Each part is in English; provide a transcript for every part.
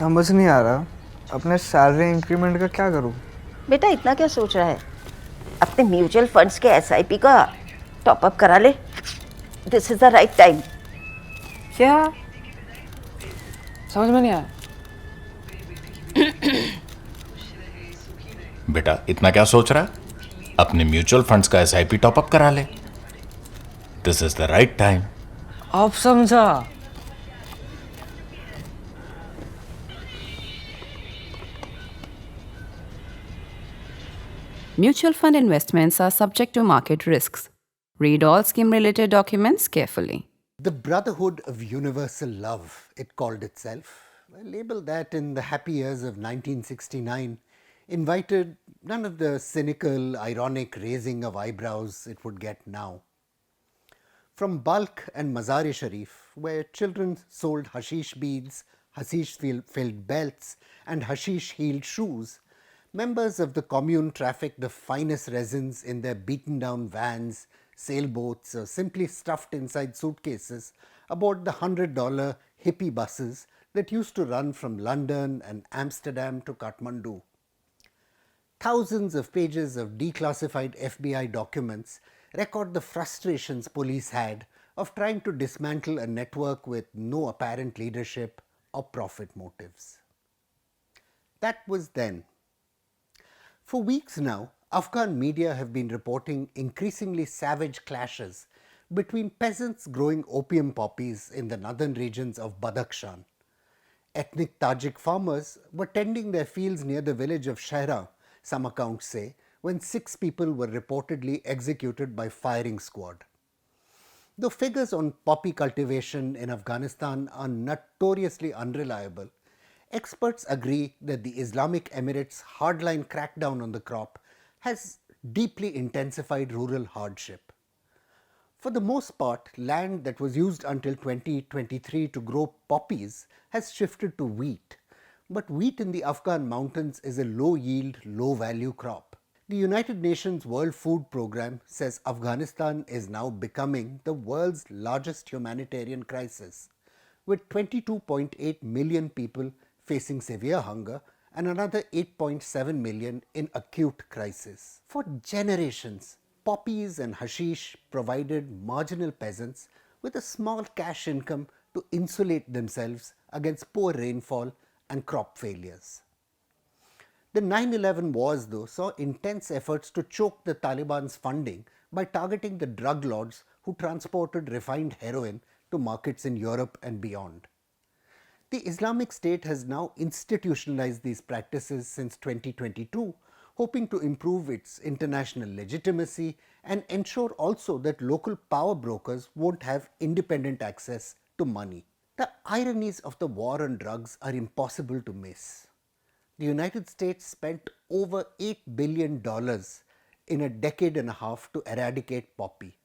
समझ नहीं आ रहा अपने सैलरी इंक्रीमेंट का क्या करूं। बेटा इतना क्या सोच रहा है? अपने म्यूचुअल फंड्स के एसआईपी का टॉप अप करा ले। This is the right time. क्या? समझ में नहीं आया। बेटा इतना क्या सोच रहा है? अपने म्यूचुअल फंड्स का एसआईपी टॉपअप करा ले। This is the right time. अब समझा। Mutual fund investments are subject to market risks. Read all scheme related documents carefully. The Brotherhood of Universal Love, it called itself, a label that in the happy years of 1969 invited none of the cynical, ironic raising of eyebrows it would get now. From Balkh and Mazar-e-Sharif, where children sold hashish beads, hashish-filled belts and hashish-heeled shoes, members of the commune trafficked the finest resins in their beaten-down vans, sailboats, or simply stuffed inside suitcases aboard the $100 hippie buses that used to run from London and Amsterdam to Kathmandu. Thousands of pages of declassified FBI documents record the frustrations police had of trying to dismantle a network with no apparent leadership or profit motives. That was then. For weeks now, Afghan media have been reporting increasingly savage clashes between peasants growing opium poppies in the northern regions of Badakhshan. Ethnic Tajik farmers were tending their fields near the village of Shahra, some accounts say, when 6 people were reportedly executed by firing squad. Though figures on poppy cultivation in Afghanistan are notoriously unreliable, experts agree that the Islamic Emirates' hardline crackdown on the crop has deeply intensified rural hardship. For the most part, land that was used until 2023 to grow poppies has shifted to wheat, but wheat in the Afghan mountains is a low-yield, low-value crop. The United Nations World Food Programme says Afghanistan is now becoming the world's largest humanitarian crisis, with 22.8 million people facing severe hunger and another 8.7 million in acute crisis. For generations, poppies and hashish provided marginal peasants with a small cash income to insulate themselves against poor rainfall and crop failures. The 9/11 wars, though, saw intense efforts to choke the Taliban's funding by targeting the drug lords who transported refined heroin to markets in Europe and beyond. The Islamic State has now institutionalized these practices since 2022, hoping to improve its international legitimacy and ensure also that local power brokers won't have independent access to money. The ironies of the war on drugs are impossible to miss. The United States spent over $8 billion in a decade and a half to eradicate poppy,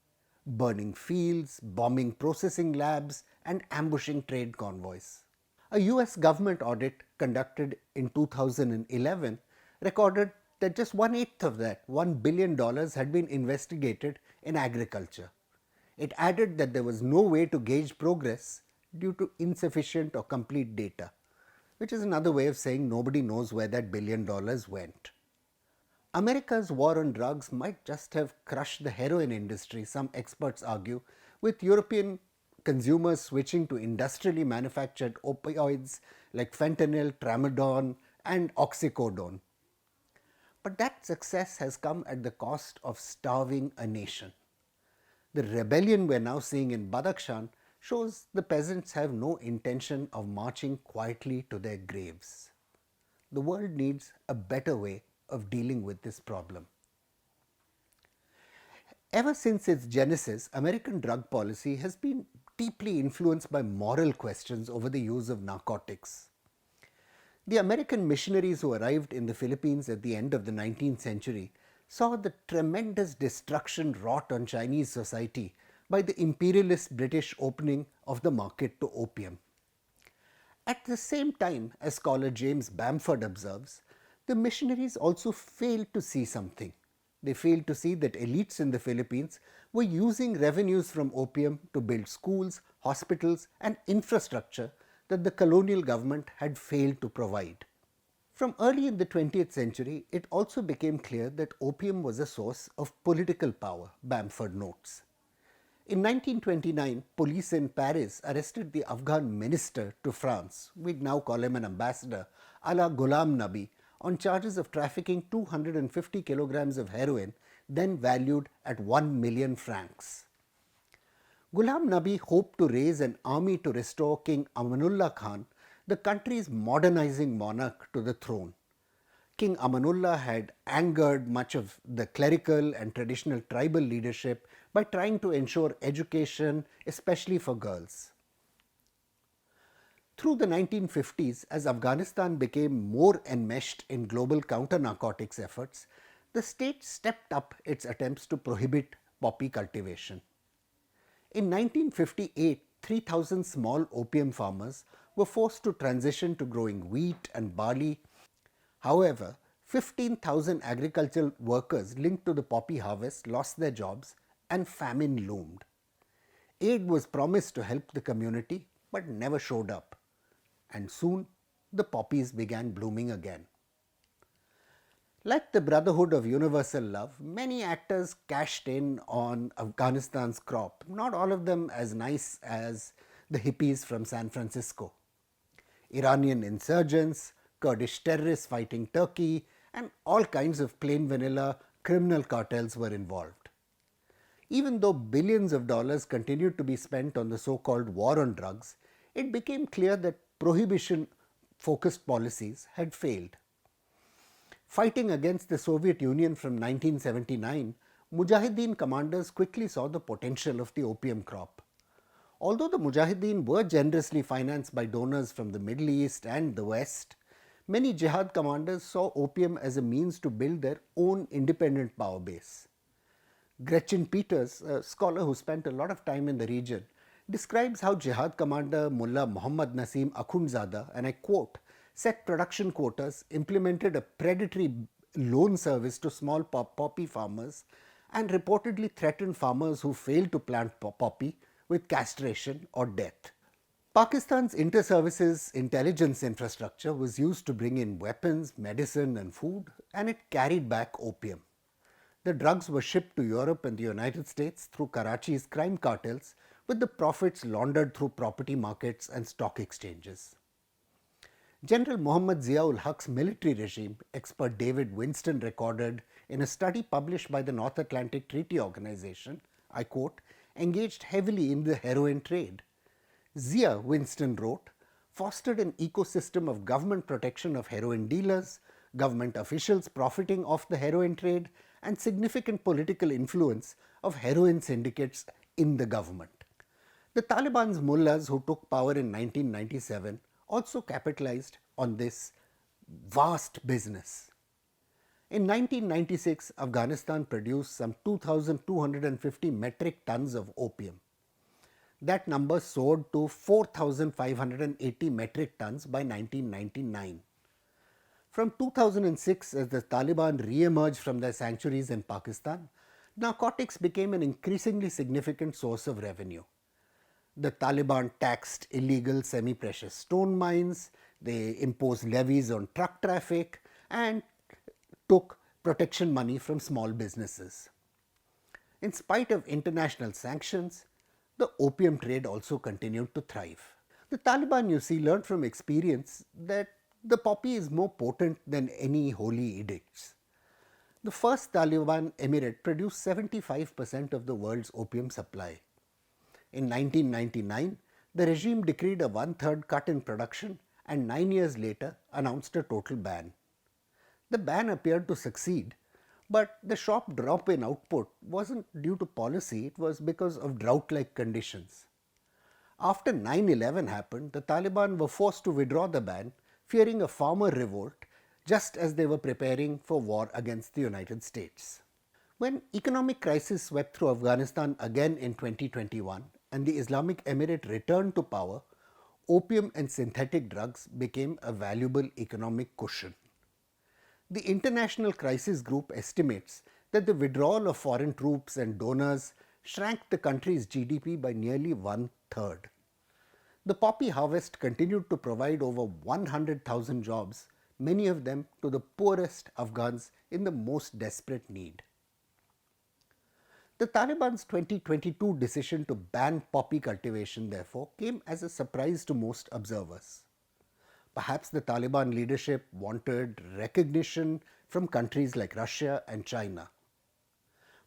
burning fields, bombing processing labs, and ambushing trade convoys. A US government audit conducted in 2011 recorded that just 1/8 of that, $1 billion, had been investigated in agriculture. It added that there was no way to gauge progress due to insufficient or complete data, which is another way of saying nobody knows where that $1 billion went. America's war on drugs might just have crushed the heroin industry, some experts argue, with European consumers switching to industrially manufactured opioids like fentanyl, tramadol, and oxycodone. But that success has come at the cost of starving a nation. The rebellion we're now seeing in Badakhshan shows the peasants have no intention of marching quietly to their graves. The world needs a better way of dealing with this problem. Ever since its genesis, American drug policy has been deeply influenced by moral questions over the use of narcotics. The American missionaries who arrived in the Philippines at the end of the 19th century saw the tremendous destruction wrought on Chinese society by the imperialist British opening of the market to opium. At the same time, as scholar James Bamford observes, the missionaries also failed to see something. They failed to see that elites in the Philippines were using revenues from opium to build schools, hospitals, and infrastructure that the colonial government had failed to provide. From early in the 20th century, it also became clear that opium was a source of political power, Bamford notes. In 1929, police in Paris arrested the Afghan minister to France, we'd now call him an ambassador, Ala Ghulam Nabi, on charges of trafficking 250 kilograms of heroin, then valued at 1 million francs. Ghulam Nabi hoped to raise an army to restore King Amanullah Khan, the country's modernizing monarch, to the throne. King Amanullah had angered much of the clerical and traditional tribal leadership by trying to ensure education, especially for girls. Through the 1950s, as Afghanistan became more enmeshed in global counter-narcotics efforts, the state stepped up its attempts to prohibit poppy cultivation. In 1958, 3,000 small opium farmers were forced to transition to growing wheat and barley. However, 15,000 agricultural workers linked to the poppy harvest lost their jobs and famine loomed. Aid was promised to help the community but never showed up. And soon the poppies began blooming again. Like the Brotherhood of Universal Love, many actors cashed in on Afghanistan's crop, not all of them as nice as the hippies from San Francisco. Iranian insurgents, Kurdish terrorists fighting Turkey, and all kinds of plain vanilla criminal cartels were involved. Even though billions of dollars continued to be spent on the so-called war on drugs, it became clear that prohibition-focused policies had failed. Fighting against the Soviet Union from 1979, Mujahedin commanders quickly saw the potential of the opium crop. Although the Mujahedin were generously financed by donors from the Middle East and the West, many jihad commanders saw opium as a means to build their own independent power base. Gretchen Peters, a scholar who spent a lot of time in the region, describes how jihad commander Mullah Muhammad Naseem Akhundzada, and I quote, set production quotas, implemented a predatory loan service to small poppy farmers, and reportedly threatened farmers who failed to plant poppy with castration or death. Pakistan's inter-services intelligence infrastructure was used to bring in weapons, medicine and food, and it carried back opium. The drugs were shipped to Europe and the United States through Karachi's crime cartels, with the profits laundered through property markets and stock exchanges. General Muhammad Ziaul Haq's military regime, expert David Winston recorded in a study published by the North Atlantic Treaty Organization, I quote, engaged heavily in the heroin trade. Zia, Winston wrote, fostered an ecosystem of government protection of heroin dealers, government officials profiting off the heroin trade, and significant political influence of heroin syndicates in the government. The Taliban's mullahs who took power in 1997 also capitalized on this vast business. In 1996, Afghanistan produced some 2,250 metric tons of opium. That number soared to 4,580 metric tons by 1999. From 2006, as the Taliban re-emerged from their sanctuaries in Pakistan, narcotics became an increasingly significant source of revenue. The Taliban taxed illegal semi-precious stone mines, they imposed levies on truck traffic, and took protection money from small businesses. In spite of international sanctions, the opium trade also continued to thrive. The Taliban, you see, learned from experience that the poppy is more potent than any holy edicts. The first Taliban emirate produced 75% of the world's opium supply. In 1999, the regime decreed a one-third cut in production and 9 years later announced a total ban. The ban appeared to succeed, but the sharp drop in output wasn't due to policy, it was because of drought-like conditions. After 9/11 happened, the Taliban were forced to withdraw the ban, fearing a farmer revolt, just as they were preparing for war against the United States. When economic crisis swept through Afghanistan again in 2021 and the Islamic Emirate returned to power, opium and synthetic drugs became a valuable economic cushion. The International Crisis Group estimates that the withdrawal of foreign troops and donors shrank the country's GDP by nearly one-third. The poppy harvest continued to provide over 100,000 jobs, many of them to the poorest Afghans in the most desperate need. The Taliban's 2022 decision to ban poppy cultivation, therefore, came as a surprise to most observers. Perhaps the Taliban leadership wanted recognition from countries like Russia and China.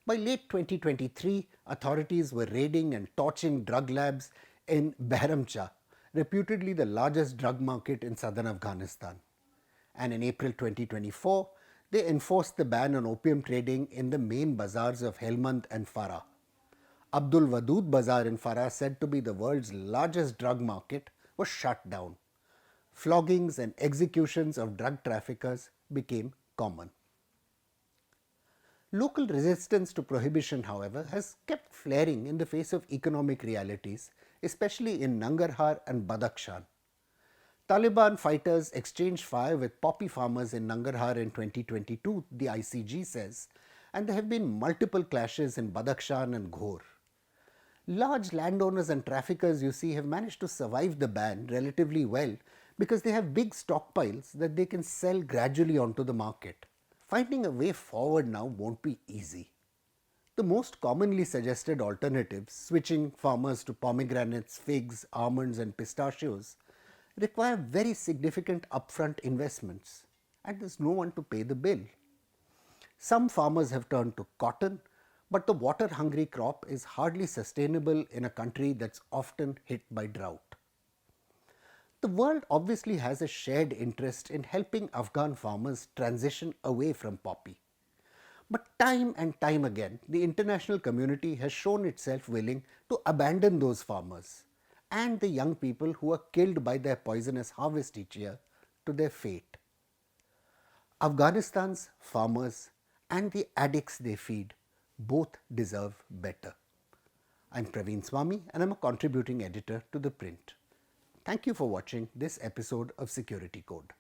By late 2023, authorities were raiding and torching drug labs in Behramcha, reputedly the largest drug market in southern Afghanistan. And in April 2024, they enforced the ban on opium trading in the main bazaars of Helmand and Farah. Abdul Wadud Bazaar in Farah, said to be the world's largest drug market, was shut down. Floggings and executions of drug traffickers became common. Local resistance to prohibition, however, has kept flaring in the face of economic realities, especially in Nangarhar and Badakhshan. Taliban fighters exchanged fire with poppy farmers in Nangarhar in 2022, the ICG says, and there have been multiple clashes in Badakhshan and Ghor. Large landowners and traffickers, you see, have managed to survive the ban relatively well because they have big stockpiles that they can sell gradually onto the market. Finding a way forward now won't be easy. The most commonly suggested alternatives, switching farmers to pomegranates, figs, almonds and pistachios, require very significant upfront investments, and there's no one to pay the bill. Some farmers have turned to cotton, but the water-hungry crop is hardly sustainable in a country that's often hit by drought. The world obviously has a shared interest in helping Afghan farmers transition away from poppy. But time and time again, the international community has shown itself willing to abandon those farmers and the young people who are killed by their poisonous harvest each year to their fate. Afghanistan's farmers and the addicts they feed both deserve better. I'm Praveen Swami and I'm a contributing editor to ThePrint. Thank you for watching this episode of Security Code.